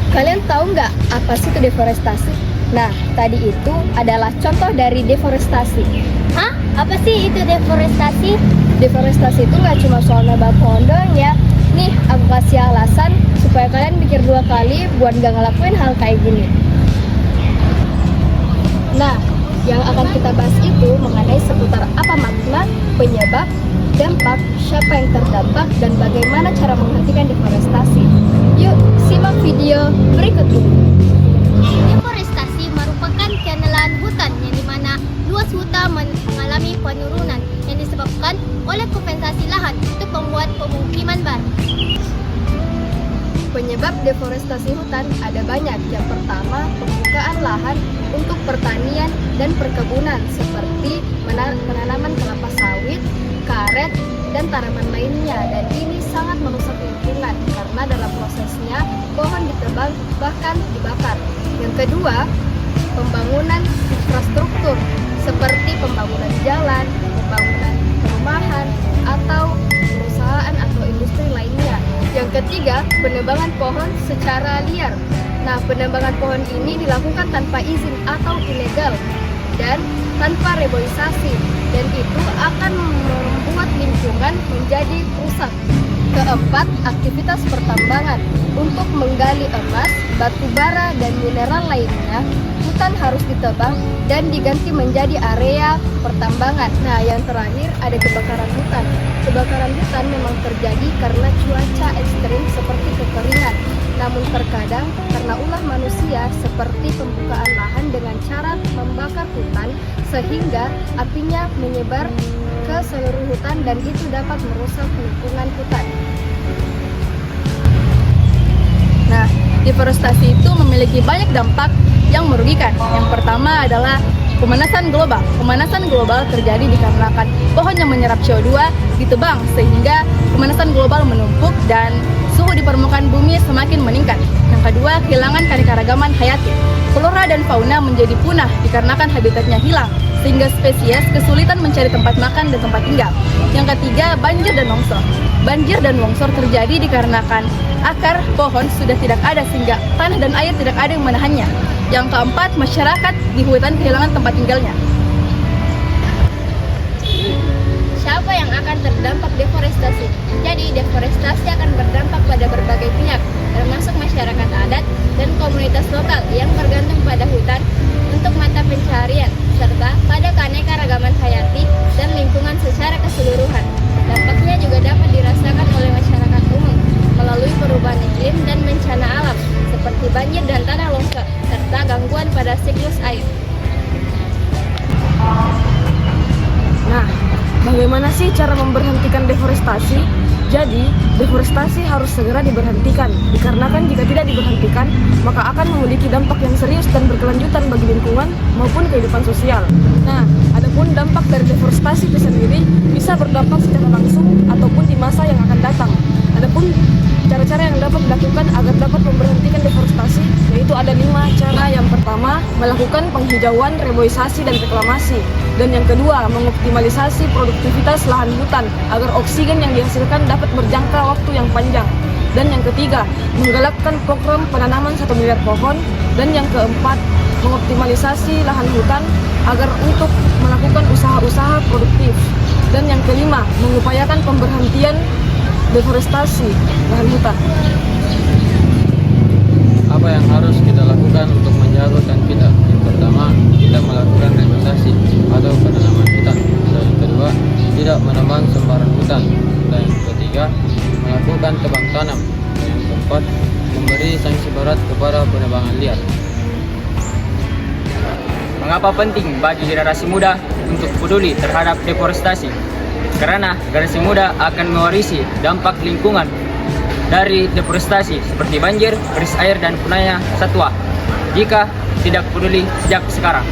Kalian tahu nggak apa sih itu deforestasi? Nah, tadi itu adalah contoh dari deforestasi. Hah? Apa sih itu deforestasi? Deforestasi itu nggak cuma soal nebang pohon doang ya. Nih, aku kasih alasan supaya kalian mikir 2 kali buat nggak ngelakuin hal kayak gini. Nah, yang akan kita bahas itu mengenai seputar apa makna, penyebab, dampak, siapa yang terdampak, dan bagaimana cara menghentikan deforestasi. Yuk, simak video berikut ini. Deforestasi merupakan kenalan hutan yang dimana luas hutan mengalami penurunan yang disebabkan oleh kompensasi lahan untuk membuat pemukiman baru. Penyebab deforestasi hutan ada banyak. Yang pertama, pembukaan lahan untuk pertanian dan perkebunan seperti penanaman kelapa sawit, karet, dan tanaman lainnya. Dan ini sangat merusak lingkungan karena dalam prosesnya pohon ditebang bahkan dibakar. Yang kedua, pembangunan infrastruktur seperti pembangunan jalan, pembangunan perumahan, atau perusahaan atau industri lainnya. Yang ketiga, penebangan pohon secara liar. Nah, penebangan pohon ini dilakukan tanpa izin atau ilegal dan tanpa reboisasi, dan itu akan membuat lingkungan menjadi rusak. Keempat, aktivitas pertambangan. Untuk menggali emas, batu bara, dan mineral lainnya, hutan harus ditebang dan diganti menjadi area pertambangan. Nah, yang terakhir ada kebakaran hutan. Kebakaran hutan memang terjadi karena cuaca ekstrim seperti kekeringan. Namun terkadang karena ulah manusia seperti pembukaan lahan dengan cara membakar hutan sehingga apinya menyebar ke seluruh hutan dan itu dapat merusak lingkungan hutan. Nah, deforestasi itu memiliki banyak dampak yang merugikan. Yang pertama adalah pemanasan global. Pemanasan global terjadi dikarenakan pohon yang menyerap CO2 ditebang sehingga pemanasan global menumpuk dan suhu di permukaan bumi semakin meningkat. Yang kedua, kehilangan keanekaragaman hayati. Flora dan fauna menjadi punah dikarenakan habitatnya hilang sehingga spesies kesulitan mencari tempat makan dan tempat tinggal. Yang ketiga, banjir dan longsor. Banjir dan longsor terjadi dikarenakan akar pohon sudah tidak ada sehingga tanah dan air tidak ada yang menahannya. Yang keempat, masyarakat di hutan kehilangan tempat tinggalnya. Siapa yang akan terdampak deforestasi? Jadi, deforestasi akan berdampak pada berbagai pihak, termasuk masyarakat adat dan komunitas lokal yang bergantung pada hutan untuk mata pencaharian, serta pada keanekaragaman hayati dan lingkungan secara keseluruhan. Dampaknya juga dapat dirasakan oleh masyarakat umum melalui perubahan iklim dan bencana alam, seperti banjir dan tanah longsor, serta gangguan pada siklus air. Nah, bagaimana sih cara memberhentikan deforestasi? Jadi, deforestasi harus segera diberhentikan, dikarenakan jika tidak diberhentikan, maka akan memiliki dampak yang serius dan berkelanjutan bagi lingkungan maupun kehidupan sosial. Nah, adapun dampak dari deforestasi itu sendiri bisa berdampak secara langsung ataupun di masa yang akan datang. Adapun cara-cara yang dapat dilakukan agar dapat memberhentikan deforestasi, yaitu ada 5 cara. Yang pertama, melakukan penghijauan, reboisasi, dan reklamasi. Dan yang kedua, mengoptimalisasi produktivitas lahan hutan agar oksigen yang dihasilkan dapat berjangka waktu yang panjang. Dan yang ketiga, menggalakkan program penanaman 1 miliar pohon. Dan yang keempat, mengoptimalisasi lahan hutan agar untuk melakukan usaha-usaha produktif. Dan yang kelima, mengupayakan pemberhentian deforestasi lahan hutan. Apa yang harus kita lakukan untuk menjaga hutan kita? Yang pertama, kita melakukan reboisasi atau penanaman hutan. Dan yang kedua, tidak menebang sembarang hutan. Dan yang ketiga, melakukan tebang tanam. Dan yang keempat, memberi sanksi berat kepada penebangan liar. Mengapa penting bagi generasi muda untuk peduli terhadap deforestasi? Karena generasi muda akan mewarisi dampak lingkungan dari deforestasi seperti banjir, krisis air, dan punahnya satwa jika tidak peduli sejak sekarang.